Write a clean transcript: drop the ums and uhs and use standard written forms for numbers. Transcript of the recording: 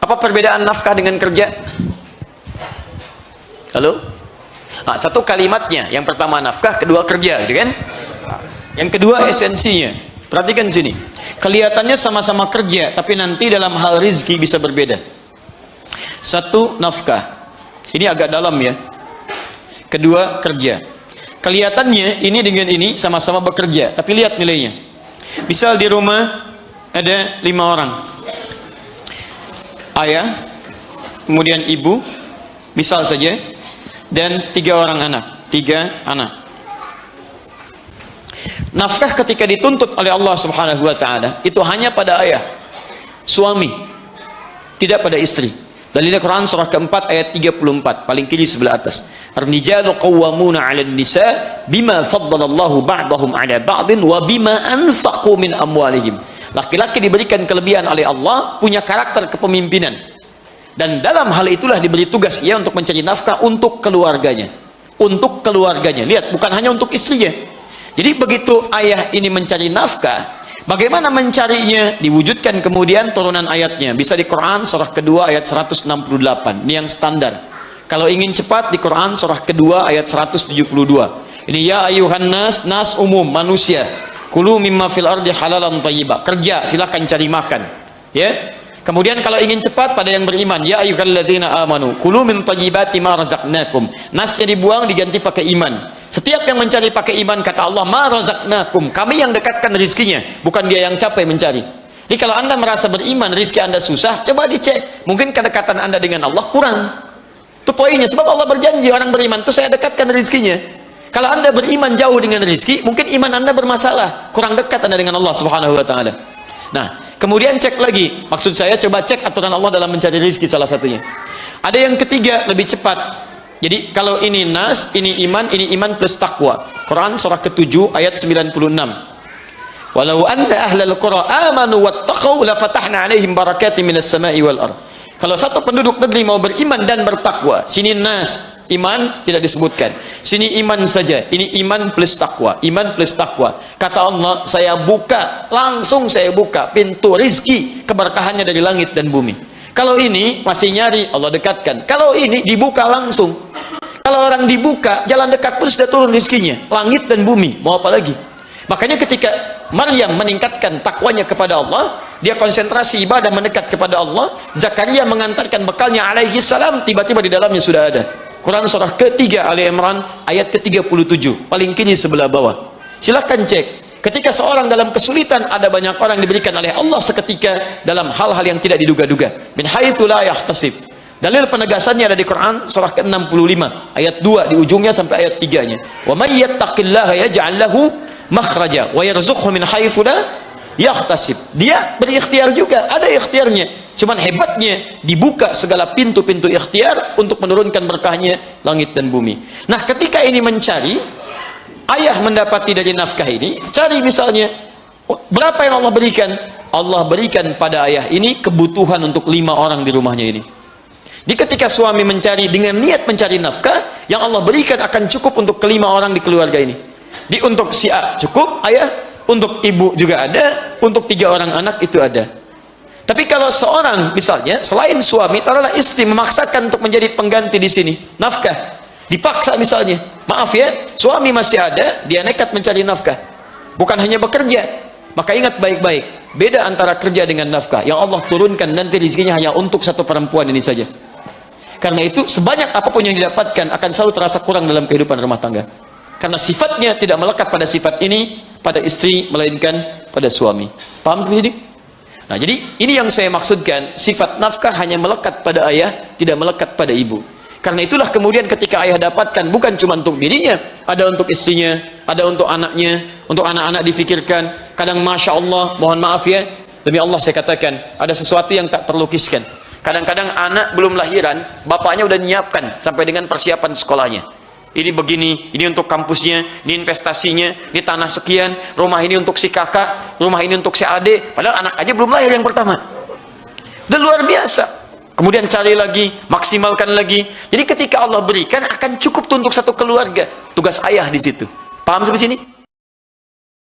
Apa perbedaan nafkah dengan kerja? Halo? Nah, satu kalimatnya, yang pertama nafkah, kedua kerja, gitu kan? Yang kedua esensinya. Perhatikan sini. Kelihatannya sama-sama kerja, tapi nanti dalam hal rizki bisa berbeda. Satu nafkah. Ini agak dalam ya. Kedua kerja. Kelihatannya ini dengan ini sama-sama bekerja, tapi lihat nilainya. Misal di rumah ada 5 orang. Ayah, kemudian ibu, misal saja, dan 3 orang anak. 3 anak. Nafkah ketika dituntut oleh Allah Subhanahu wa taala itu hanya pada ayah, suami, tidak pada istri. Dalilnya Quran surah keempat ayat 34, paling kiri sebelah atas. Ar-rijalu qawwamuna 'alan nisa bima faddalallahu ba'dahum 'ala ba'din wa bima anfaqu min amwalihim. Laki-laki diberikan kelebihan oleh Allah, punya karakter kepemimpinan. Dan dalam hal itulah diberi tugas ia untuk mencari nafkah untuk keluarganya. Untuk keluarganya. Lihat, bukan hanya untuk istrinya. Jadi begitu ayah ini mencari nafkah, bagaimana mencarinya? Diwujudkan kemudian turunan ayatnya. Bisa di Quran surah kedua ayat 168. Ini yang standar. Kalau ingin cepat di Quran surah kedua ayat 172. Ini ya ayuhan nas, nas umum, manusia. Kulu mimma fil ardi halalan thayyibah. Kerja, silakan cari makan. Ya. Kemudian kalau ingin cepat pada yang beriman, ya ayyuhalladzina amanu, kulu min thayyibati ma razaqnakum. Nasnya dibuang diganti pakai iman. Setiap yang mencari pakai iman, kata Allah, ma razaqnakum, kami yang dekatkan rizkinya, bukan dia yang capek mencari. Jadi kalau anda merasa beriman, rizki anda susah, coba dicek. Mungkin kedekatan anda dengan Allah kurang. Itu poinnya, sebab Allah berjanji orang beriman itu saya dekatkan rizkinya. Kalau anda beriman jauh dengan rizki, mungkin iman anda bermasalah, kurang dekat anda dengan Allah Subhanahu wa taala. Nah, kemudian cek lagi, maksud saya coba cek aturan Allah dalam mencari rizki salah satunya. Ada yang ketiga, lebih cepat. Jadi kalau ini nas, ini iman plus takwa. Quran surah ke-7 ayat 96. Walau anna ahlal qura amanu wattaqau la fatahna 'alaihim barakatin minas sama'i wal ardh. Kalau satu penduduk negeri mau beriman dan bertakwa, sini nas, iman tidak disebutkan. Sini iman saja. Ini iman plus takwa, iman plus takwa. Kata Allah, saya buka, langsung saya buka pintu rizki keberkahannya dari langit dan bumi. Kalau ini masih nyari, Allah dekatkan. Kalau ini dibuka langsung. Kalau orang dibuka, jalan dekat pun sudah turun rizkinya. Langit dan bumi, mau apa lagi? Makanya ketika Maryam meningkatkan takwanya kepada Allah, dia konsentrasi ibadah mendekat kepada Allah, Zakaria mengantarkan bekalnya alaihi salam, tiba-tiba di dalamnya sudah ada. Quran surah ke-3 Ali Imran ayat ke-37, paling kiri sebelah bawah. Silahkan cek. Ketika seorang dalam kesulitan, ada banyak orang diberikan oleh Allah seketika dalam hal-hal yang tidak diduga-duga. Min haitsu la yahtasib. Dalil penegasannya ada di Quran surah ke-65 ayat 2 di ujungnya sampai ayat 3-nya. Wa may yattaqillaha yaj'al lahu makhraja wa yarzuqhu min haitsu la yahtasib. Dia berikhtiar juga, ada ikhtiarnya. Cuman hebatnya dibuka segala pintu-pintu ikhtiar untuk menurunkan berkahnya langit dan bumi. Nah, ketika ini mencari, ayah mendapati dari nafkah ini, cari misalnya berapa yang Allah berikan? Allah berikan pada ayah ini kebutuhan untuk 5 orang di rumahnya ini. Di ketika suami mencari dengan niat mencari nafkah, yang Allah berikan akan cukup untuk ke-5 orang di keluarga ini. Di untuk si A cukup ayah, untuk ibu juga ada, untuk 3 orang anak itu ada. Tapi kalau seorang misalnya selain suami, taruhlah istri memaksakan untuk menjadi pengganti di sini, nafkah. Dipaksa misalnya, maaf ya, suami masih ada, dia nekat mencari nafkah. Bukan hanya bekerja. Maka ingat baik-baik, beda antara kerja dengan nafkah. Yang Allah turunkan nanti rezekinya hanya untuk satu perempuan ini saja. Karena itu sebanyak apapun yang didapatkan akan selalu terasa kurang dalam kehidupan rumah tangga. Karena sifatnya tidak melekat pada sifat ini pada istri, melainkan pada suami. Paham sampai sini? Nah, jadi ini yang saya maksudkan, sifat nafkah hanya melekat pada ayah, tidak melekat pada ibu. Karena itulah kemudian ketika ayah dapatkan, bukan cuma untuk dirinya, ada untuk istrinya, ada untuk anaknya, untuk anak-anak difikirkan. Kadang Masya Allah, mohon maaf ya, demi Allah saya katakan, ada sesuatu yang tak terlukiskan. Kadang-kadang anak belum lahiran, bapaknya udah nyiapkan sampai dengan persiapan sekolahnya. Ini begini, ini untuk kampusnya, ini investasinya, ini tanah sekian, rumah ini untuk si kakak, rumah ini untuk si adik. Padahal anak aja belum lahir yang pertama. Dan luar biasa. Kemudian cari lagi, maksimalkan lagi. Jadi ketika Allah berikan akan cukup untuk satu keluarga. Tugas ayah di situ. Paham sampai sini?